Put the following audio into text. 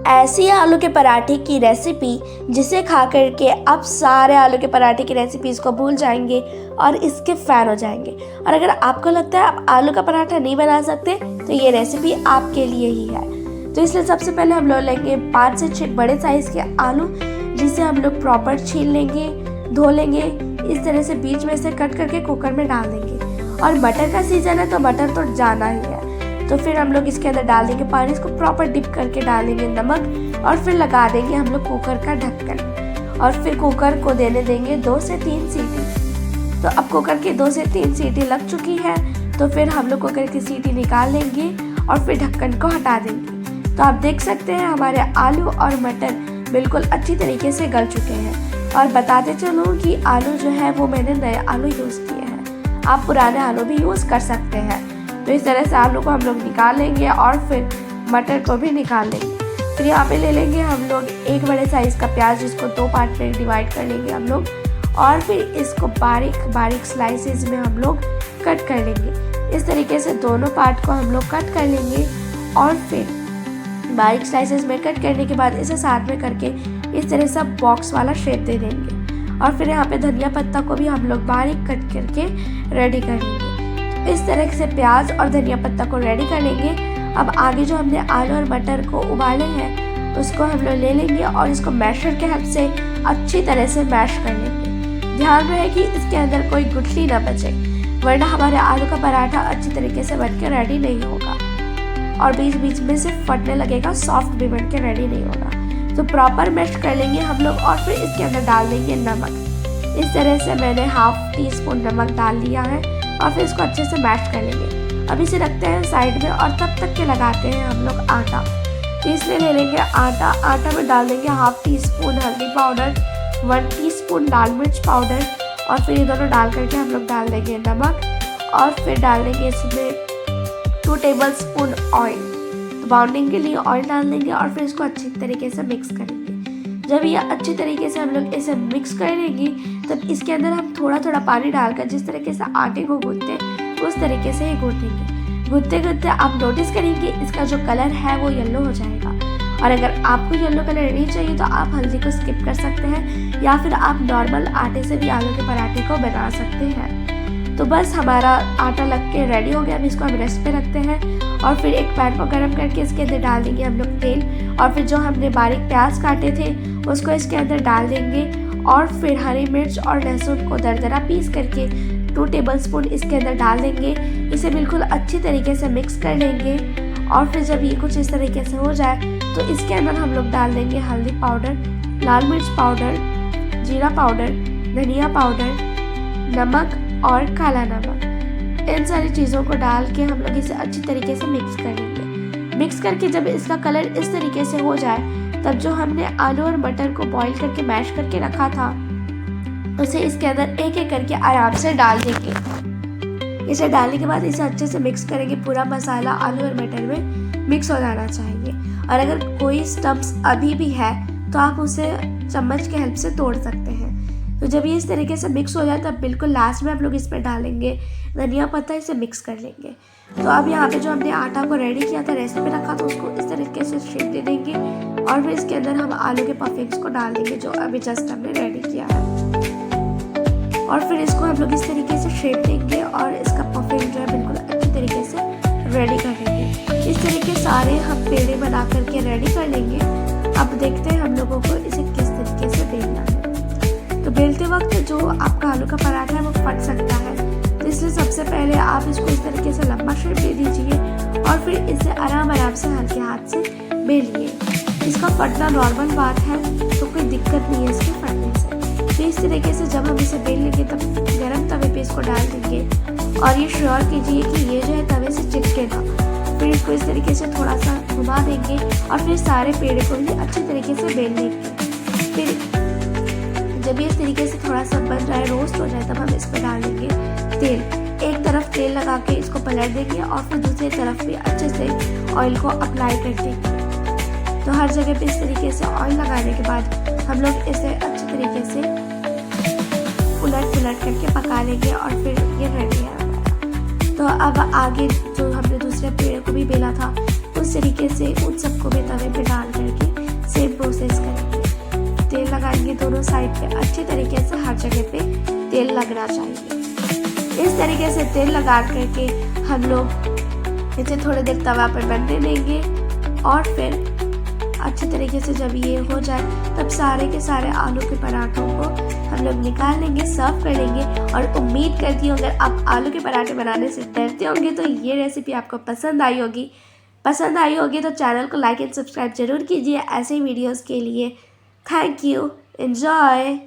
ऐसी आलू के पराठे की रेसिपी जिसे खा करके आप सारे आलू के पराठे की रेसिपीज़ को भूल जाएंगे और इसके फ़ैन हो जाएंगे। और अगर आपको लगता है आप आलू का पराठा नहीं बना सकते तो ये रेसिपी आपके लिए ही है। तो इसलिए सबसे पहले हम लोग लेंगे 5 से 6 बड़े साइज़ के आलू, जिसे हम लोग प्रॉपर छील लेंगे, धो लेंगे, इस तरह से बीच में से कट करके कुकर में डाल देंगे। और मटर का सीज़न है तो मटर तो जाना ही है, तो फिर हम लोग इसके अंदर डाल देंगे पानी, इसको प्रॉपर डिप करके डाल देंगे नमक, और फिर लगा देंगे हम लोग कुकर का ढक्कन। और फिर कुकर को देने देंगे 2 से 3 सीटी। तो अब कुकर की 2 से 3 सीटी लग चुकी है, तो फिर हम लोग कुकर की सीटी निकाल लेंगे और फिर ढक्कन को हटा देंगे। तो आप देख सकते हैं हमारे आलू और मटर बिल्कुल अच्छी तरीके से गल चुके हैं। और बताते चलूँ कि आलू जो है वो मैंने नए आलू यूज़ किए हैं, आप पुराने आलू भी यूज़ कर सकते हैं। तो इस तरह से आलू को हम लोग निकाल लेंगे और फिर मटर को भी निकाल लेंगे। फिर यहाँ पे ले लेंगे हम लोग एक बड़े साइज़ का प्याज, जिसको 2 पार्ट में डिवाइड कर लेंगे हम लोग, और फिर इसको बारीक बारीक स्लाइसेस में हम लोग कट कर लेंगे। इस तरीके से दोनों पार्ट को हम लोग कट कर लेंगे और फिर बारीक स्लाइसेस में कट करने के बाद इसे साथ में करके इस तरह से बॉक्स वाला शेप दे देंगे। और फिर यहाँ पे धनिया पत्ता को भी हम लोग बारीक कट करके रेडी कर लेंगे। इस तरह से प्याज और धनिया पत्ता को रेडी कर लेंगे। अब आगे जो हमने आलू और मटर को उबाले हैं उसको हम लोग ले लेंगे और इसको मैशर के हेल्प से अच्छी तरह से मैश कर लेंगे। ध्यान रहे कि इसके अंदर कोई गुठली ना बचे, वरना हमारे आलू का पराठा अच्छी तरीके से बन के रेडी नहीं होगा और बीच बीच में से फटने लगेगा, सॉफ्ट भी बन के रेडी नहीं होगा। तो प्रॉपर मैश कर लेंगे हम लोग और फिर इसके अंदर डाल देंगे नमक। इस तरह से मैंने ½ टीस्पून नमक डाल दिया है और फिर इसको अच्छे से मैश कर लेंगे। अब इसे रखते हैं साइड में और तब तक के लगाते हैं हम लोग आटा। तो इसलिए ले लेंगे आटा में डाल देंगे ½ टीस्पून हल्दी पाउडर, 1 टीस्पून लाल मिर्च पाउडर, और फिर ये दोनों डाल करके हम लोग डाल देंगे नमक और फिर डाल देंगे इसमें 2 टेबलस्पून ऑयल। बाउंडिंग के लिए ऑयल डाल देंगे और फिर इसको अच्छी तरीके से मिक्स करेंगे। जब ये अच्छी तरीके से हम लोग इसे मिक्स कर लेंगे तब इसके अंदर हम थोड़ा थोड़ा पानी डालकर जिस तरीके से आटे को गूंथते उस तरीके से ही गूंथेंगे। गूंथते गूंथते आप नोटिस करेंगे इसका जो कलर है वो येलो हो जाएगा। और अगर आपको येलो कलर नहीं चाहिए तो आप हल्दी को स्किप कर सकते हैं या फिर आप नॉर्मल आटे से भी आलू के पराठे को बना सकते हैं। तो बस हमारा आटा लग के रेडी हो गया। अब इसको हम रेस्ट पे रखते हैं और फिर एक पैन को गर्म करके इसके अंदर डाल देंगे हम लोग तेल, और फिर जो हमने बारीक प्याज काटे थे उसको इसके अंदर डाल देंगे और फिर हरी मिर्च और लहसुन को दरदरा पीस करके 2 टेबलस्पून इसके अंदर डाल देंगे। इसे बिल्कुल अच्छी तरीके से मिक्स कर लेंगे और फिर जब ये कुछ इस तरीके से हो जाए तो इसके अंदर हम लोग डाल देंगे हल्दी पाउडर, लाल मिर्च पाउडर, जीरा पाउडर, धनिया पाउडर, नमक और काला नमक। इन सारी चीज़ों को डाल के हम लोग इसे अच्छी तरीके से मिक्स करेंगे। मिक्स करके जब इसका कलर इस तरीके से हो जाए तब जो हमने आलू और मटर को बॉईल करके मैश करके रखा था उसे इसके अंदर एक एक करके आराम से डाल देंगे। इसे डालने के बाद इसे अच्छे से मिक्स करेंगे। पूरा मसाला आलू और मटर में मिक्स हो जाना चाहिए। और अगर कोई स्टम्प्स अभी भी है तो आप उसे चम्मच के हेल्प से तोड़ सकते हैं। तो जब ये इस तरीके से मिक्स हो जाए तब बिल्कुल लास्ट में हम लोग इसमें डालेंगे धनिया पत्ता, इसे मिक्स कर लेंगे। तो अब यहाँ पे जो हमने आटा को रेडी किया था, रेस्ट पे रखा था, उसको इस तरीके से शेप दे देंगे और फिर इसके अंदर हम आलू के पफिंग्स को डाल देंगे जो अभी जस्ट हमने रेडी किया है। और फिर इसको हम लोग इस तरीके से शेप देंगे और इसका पफिंग जो है बिल्कुल अच्छी तरीके से रेडी कर लेंगे। इस तरीके सारे हम पेड़े बना करके रेडी कर लेंगे। अब देखते हैं हम लोगों को इसे किस तरीके से बेलना है। तो बेलते वक्त जो आपका आलू का पराठा है वो फट सकता है, तो इसलिए सबसे पहले आप इसको इस तरीके से लंबा शेप दे दीजिए और फिर इसे आराम से हल्के हाथ से बेलिए। इसका फटना नॉर्मल बात है, तो कोई दिक्कत नहीं है इसके फटने से। तो इस तरीके से जब हम इसे बेल लेंगे तब गरम तवे पे इसको डाल देंगे और ये श्योर कीजिए कि ये जो है तवे से चिपके ना। फिर इसको इस तरीके से थोड़ा सा घुमा देंगे और फिर सारे पेड़े को भी अच्छी तरीके से बेल लेंगे। फिर जब ये इस तरीके से थोड़ा सा बन जाए, रोस्ट हो जाए, तब हम इस पर डाल देंगे तेल। एक तरफ तेल लगा के इसको पलट देंगे और फिर दूसरी तरफ भी अच्छे से ऑयल को अप्लाई कर देंगे। तो हर जगह पे इस तरीके से ऑयल लगाने के बाद हम लोग इसे अच्छे तरीके से उलट करके पका लेंगे और फिर ये रेडी है हमारा। तो अब आगे जो हमने दूसरे पेड़ को भी बेला था उस तरीके से उन सबको भी तवे पे डाल करके कि दोनों साइड पे अच्छे तरीके से हर जगह पे तेल लगना चाहिए। इस तरीके से तेल लगा करके हम लोग इसे थोड़ी देर तवा पर बनने देंगे और फिर अच्छे तरीके से जब ये हो जाए तब सारे के सारे आलू के पराठों को हम लोग निकाल लेंगे, सर्व कर लेंगे। और उम्मीद करती हूँ अगर आप आलू के पराठे बनाने से डरते होंगे तो ये रेसिपी आपको पसंद आई होगी तो चैनल को लाइक एंड सब्सक्राइब जरूर कीजिए ऐसे वीडियोस के लिए। Thank you, enjoy.